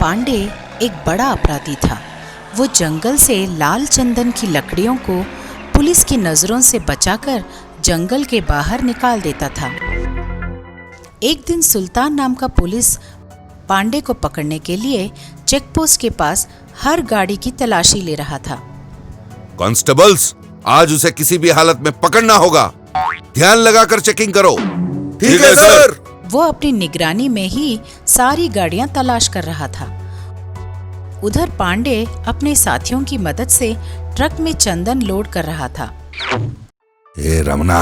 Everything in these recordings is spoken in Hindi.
पांडे एक बड़ा अपराधी था। वो जंगल से लाल चंदन की लकड़ियों को पुलिस की नजरों से बचाकर जंगल के बाहर निकाल देता था। एक दिन सुल्तान नाम का पुलिस पांडे को पकड़ने के लिए चेकपोस्ट के पास हर गाड़ी की तलाशी ले रहा था। कांस्टेबल्स, आज उसे किसी भी हालत में पकड़ना होगा। ध्यान लगाकर चेकिंग करो। ठीक है सर। वो अपनी निगरानी में ही सारी गाड़ियां तलाश कर रहा था। उधर पांडे अपने साथियों की मदद से ट्रक में चंदन लोड कर रहा था। ए रमना,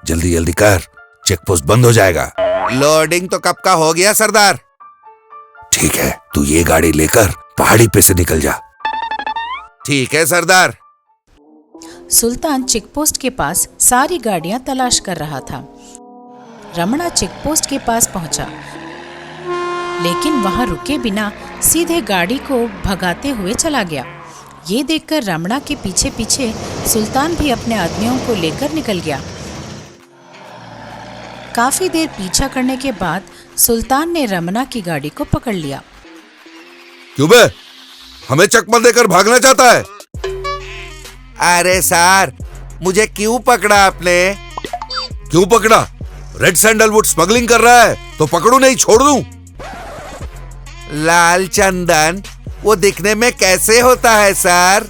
जल्दी जल्दी कर, चेकपोस्ट बंद हो जाएगा। लोडिंग तो कब का हो गया सरदार। ठीक है, तू ये गाड़ी लेकर पहाड़ी पे से निकल जा। ठीक है सरदार। सुल्तान चेकपोस्ट के पास सारी गाड़ियां तलाश कर रहा था। रमणा चेकपोस्ट के पास पहुंचा, लेकिन वहां रुके बिना सीधे गाड़ी को भगाते हुए चला गया। ये देखकर रमणा के पीछे पीछे सुल्तान भी अपने आदमियों को लेकर निकल गया। काफी देर पीछा करने के बाद सुल्तान ने रमणा की गाड़ी को पकड़ लिया। क्यों बे, हमें चकमा देकर भागना चाहता है? अरे सर, मुझे क्यों पकड़ा आपने? क्यों पकड़ा? रेड सैंडलवुड स्मगलिंग कर रहा है तो पकड़ू नहीं, छोड़ दूं? लाल चंदन वो दिखने में कैसे होता है सर?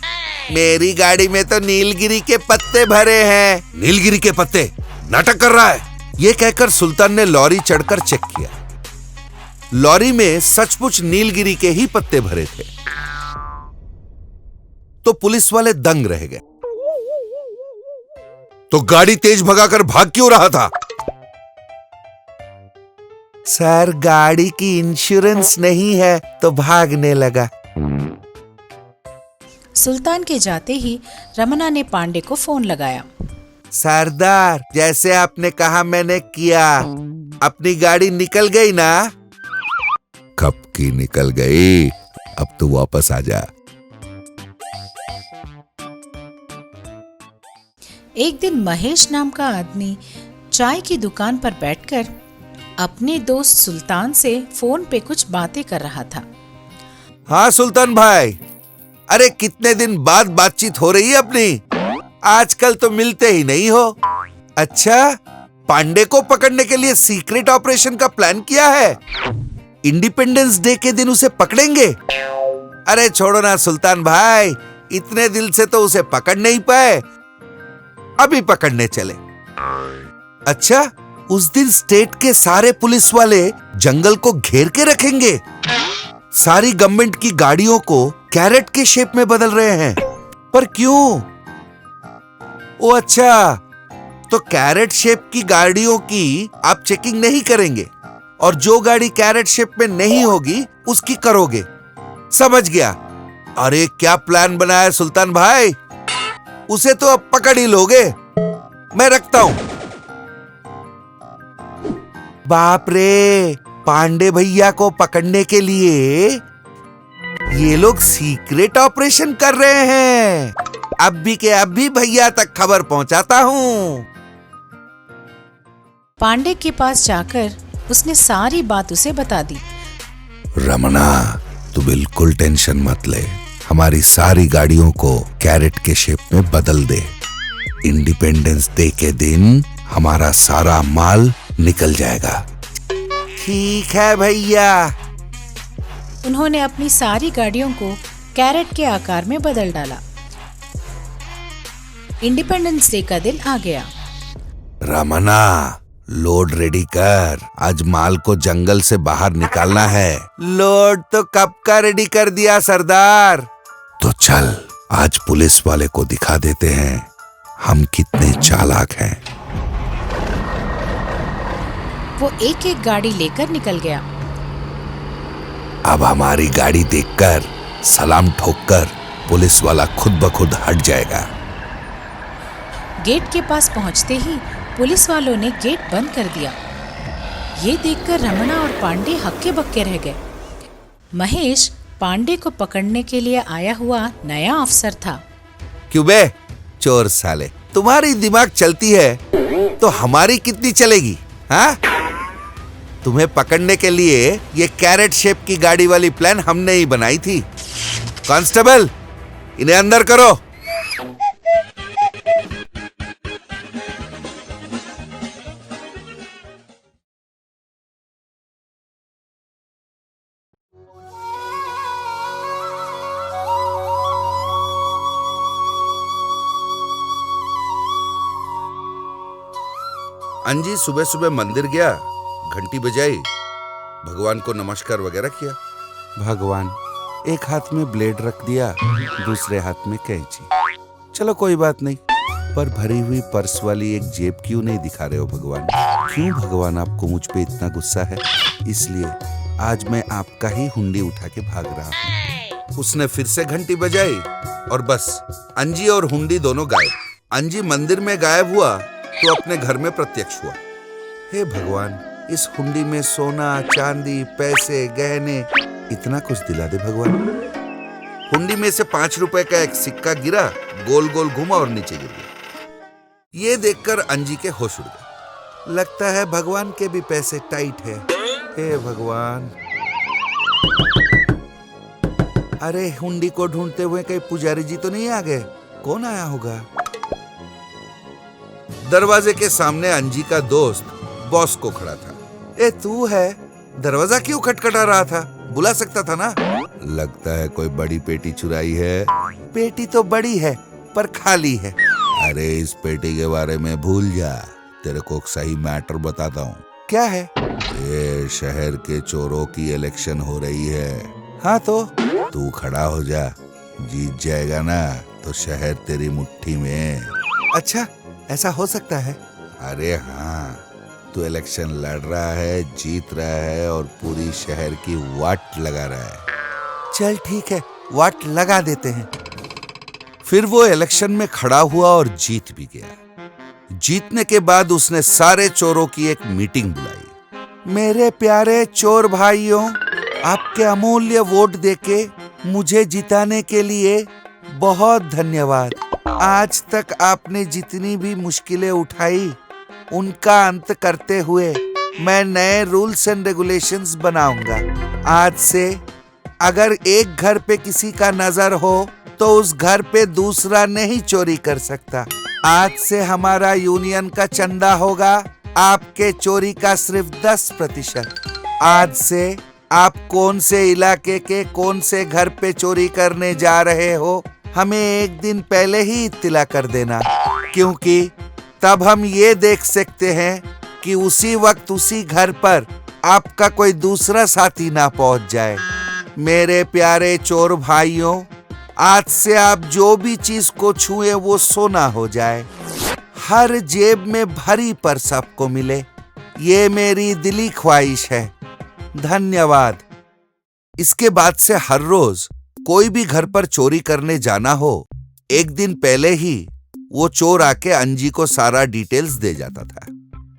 मेरी गाड़ी में तो नीलगिरी के पत्ते भरे हैं। नीलगिरी के पत्ते? नाटक कर रहा है। ये कहकर सुल्तान ने लॉरी चढ़कर चेक किया। लॉरी में सचमुच नीलगिरी के ही पत्ते भरे थे। तो पुलिस वाले दंग रह गए। तो गाड़ी तेज भगाकर भाग क्यों रहा था? सर, गाड़ी की इंश्योरेंस नहीं है तो भागने लगा। सुल्तान के जाते ही रमणा ने पांडे को फोन लगाया। सरदार, जैसे आपने कहा मैंने किया। अपनी गाड़ी निकल गई ना? कब की निकल गई, अब तो वापस आ जा। एक दिन महेश नाम का आदमी चाय की दुकान पर बैठकर अपने दोस्त सुल्तान से फोन पे कुछ बातें कर रहा था। हाँ सुल्तान भाई, अरे कितने दिन बाद बातचीत हो रही है अपनी। आजकल तो मिलते ही नहीं हो। अच्छा, पांडे को पकड़ने के लिए सीक्रेट ऑपरेशन का प्लान किया है? इंडिपेंडेंस डे के दिन उसे पकड़ेंगे? अरे छोड़ो ना सुल्तान भाई, इतने दिल से तो उसे पकड़ नहीं पाए, अभी पकड़ने चले। अच्छा, उस दिन स्टेट के सारे पुलिस वाले जंगल को घेर के रखेंगे। सारी गवर्नमेंट की गाड़ियों को कैरेट के शेप में बदल रहे हैं, पर क्यों? ओ अच्छा, तो कैरेट शेप की गाड़ियों की आप चेकिंग नहीं करेंगे और जो गाड़ी कैरेट शेप में नहीं होगी उसकी करोगे। समझ गया। अरे क्या प्लान बनाया सुल्तान भाई, उसे तो अब पकड़ ही लोगे। मैं रखता हूं। बाप रे, पांडे भैया को पकड़ने के लिए ये लोग सीक्रेट ऑपरेशन कर रहे हैं। अब भी के अब भी भैया तक खबर पहुंचाता हूं। पांडे के पास जाकर उसने सारी बात उसे बता दी। रमना, तू बिल्कुल टेंशन मत ले। हमारी सारी गाड़ियों को कैरेट के शेप में बदल दे। इंडिपेंडेंस डे के दिन हमारा सारा माल निकल जाएगा। ठीक है भैया। उन्होंने अपनी सारी गाड़ियों को कैरेट के आकार में बदल डाला। इंडिपेंडेंस डे का दिन आ गया। रमना, लोड रेडी कर, आज माल को जंगल से बाहर निकालना है। लोड तो कब का रेडी कर दिया सरदार। तो चल, आज पुलिस वाले को दिखा देते हैं हम कितने चालाक हैं। वो एक एक गाड़ी लेकर निकल गया। अब हमारी गाड़ी देखकर सलाम ठोककर पुलिस वाला खुद ब खुद हट जाएगा। गेट के पास पहुंचते ही पुलिस वालों ने गेट बंद कर दिया। ये देखकर रमणा और पांडे हक्के बक्के रह गए। महेश पांडे को पकड़ने के लिए आया हुआ नया अफसर था। क्यों बे चोर साले, तुम्हारी दिमाग चलती है तो हमारी कितनी चलेगी? हाँ, तुम्हें पकड़ने के लिए ये कैरेट शेप की गाड़ी वाली प्लान हमने ही बनाई थी। कांस्टेबल, इन्हें अंदर करो। अंजी सुबह सुबह मंदिर गया, घंटी बजाई, भगवान को नमस्कार वगैरह किया। भगवान, एक हाथ में ब्लेड रख दिया, दूसरे हाथ में कैंची। चलो कोई बात नहीं, पर भरी हुई पर्स वाली एक जेब क्यों नहीं दिखा रहे हो भगवान? क्यों भगवान आपको मुझ पे इतना गुस्सा है? इसलिए आज मैं आपका ही हुंडी उठा के भाग रहा हूँ। उसने फिर से घंटी बजाई और बस अंजी और हुंडी दोनों गायब। अंजी मंदिर में गायब हुआ तो अपने घर में प्रत्यक्ष हुआ। हे भगवान, इस हुंडी में सोना, चांदी, पैसे, गहने, इतना कुछ दिला दे भगवान। हुंडी में से 5 रुपए का एक सिक्का गिरा, गोल गोल घुमा और नीचे गिर गया। ये देखकर अंजी के होश उड़ गए। लगता है भगवान के भी पैसे टाइट है। हे भगवान। अरे हुंडी को ढूंढते हुए कहीं पुजारी जी तो नहीं आ गए? कौन आया होगा? दरवाजे के सामने अंजी का दोस्त बॉस को खड़ा था। ए तू है? दरवाजा क्यों खटखटा रहा था? बुला सकता था ना। लगता है कोई बड़ी पेटी चुराई है। पेटी तो बड़ी है पर खाली है। अरे इस पेटी के बारे में भूल जा, तेरे को सही मैटर बताता हूँ। क्या है? ये शहर के चोरों की इलेक्शन हो रही है। हाँ तो तू खड़ा हो जा, जीत जाएगा ना तो शहर तेरी मुट्ठी में। अच्छा, ऐसा हो सकता है? अरे हाँ, तू इलेक्शन लड़ रहा है, जीत रहा है और पूरी शहर की वाट लगा रहा है। चल ठीक है, वाट लगा देते हैं। फिर वो इलेक्शन में खड़ा हुआ और जीत भी गया। जीतने के बाद उसने सारे चोरों की एक मीटिंग बुलाई। मेरे प्यारे चोर भाइयों, आपके अमूल्य वोट देके मुझे जिताने के लिए बहुत धन्यवाद। आज तक आपने जितनी भी मुश्किलें उठाई, उनका अंत करते हुए मैं नए रूल्स एंड रेगुलेशंस बनाऊंगा। आज से अगर एक घर पे किसी का नजर हो तो उस घर पे दूसरा नहीं चोरी कर सकता। आज से हमारा यूनियन का चंदा होगा आपके चोरी का सिर्फ 10%। आज से आप कौन से इलाके के कौन से घर पे चोरी करने जा रहे हो, हमें एक दिन पहले ही इत्तिला कर देना, क्योंकि तब हम ये देख सकते हैं कि उसी वक्त उसी घर पर आपका कोई दूसरा साथी ना पहुंच जाए। मेरे प्यारे चोर भाइयों, आज से आप जो भी चीज को छुए वो सोना हो जाए, हर जेब में भरी पर सबको मिले। ये मेरी दिली ख्वाहिश है। धन्यवाद। इसके बाद से हर रोज कोई भी घर पर चोरी करने जाना हो, एक दिन पहले ही वो चोर आके अंजी को सारा डिटेल्स दे जाता था।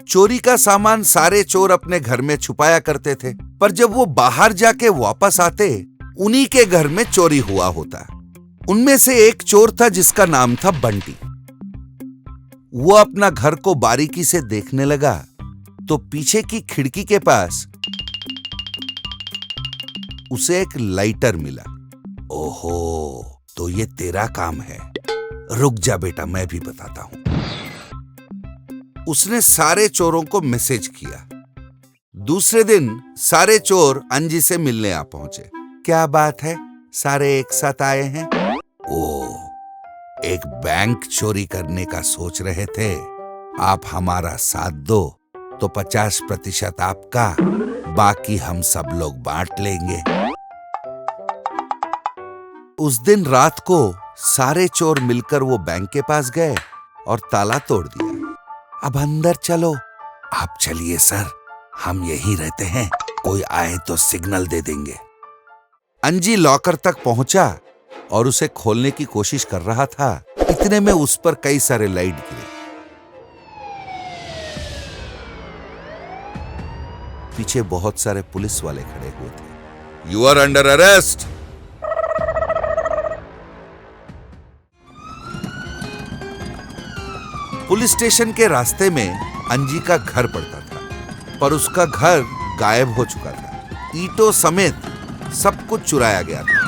चोरी का सामान सारे चोर अपने घर में छुपाया करते थे, पर जब वो बाहर जाके वापस आते, उन्हीं के घर में चोरी हुआ होता। उनमें से एक चोर था जिसका नाम था बंटी। वो अपना घर को बारीकी से देखने लगा तो पीछे की खिड़की के पास उसे एक लाइटर मिला। ओहो, तो ये तेरा काम है। रुक जा बेटा, मैं भी बताता हूं। उसने सारे चोरों को मैसेज किया। दूसरे दिन सारे चोर अंजी से मिलने आ पहुंचे। क्या बात है, सारे एक साथ आए हैं? ओह, एक बैंक चोरी करने का सोच रहे थे। आप हमारा साथ दो तो 50% आपका, बाकी हम सब लोग बांट लेंगे। उस दिन रात को सारे चोर मिलकर वो बैंक के पास गए और ताला तोड़ दिया। अब अंदर चलो। आप चलिए सर, हम यहीं रहते हैं, कोई आए तो सिग्नल दे देंगे। अंजी लॉकर तक पहुंचा और उसे खोलने की कोशिश कर रहा था। इतने में उस पर कई सारे लाइट गिरे। पीछे बहुत सारे पुलिस वाले खड़े हुए थे। You are under arrest. Police station के रास्ते में अंजी का घर पड़ता था, पर उसका घर गायब हो चुका था। ईंटों समेत सब कुछ चुराया गया था।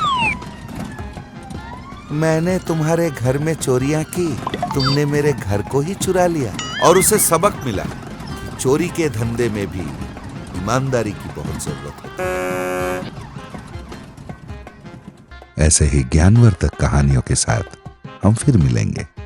मैंने तुम्हारे घर में चोरियां की, तुमने मेरे घर को ही चुरा लिया। और उसे सबक मिला कि चोरी के धंधे में भी ईमानदारी की बहुत जरूरत होती है। ऐसे ही ज्ञानवर्धक कहानियों के साथ हम फिर मिलेंगे।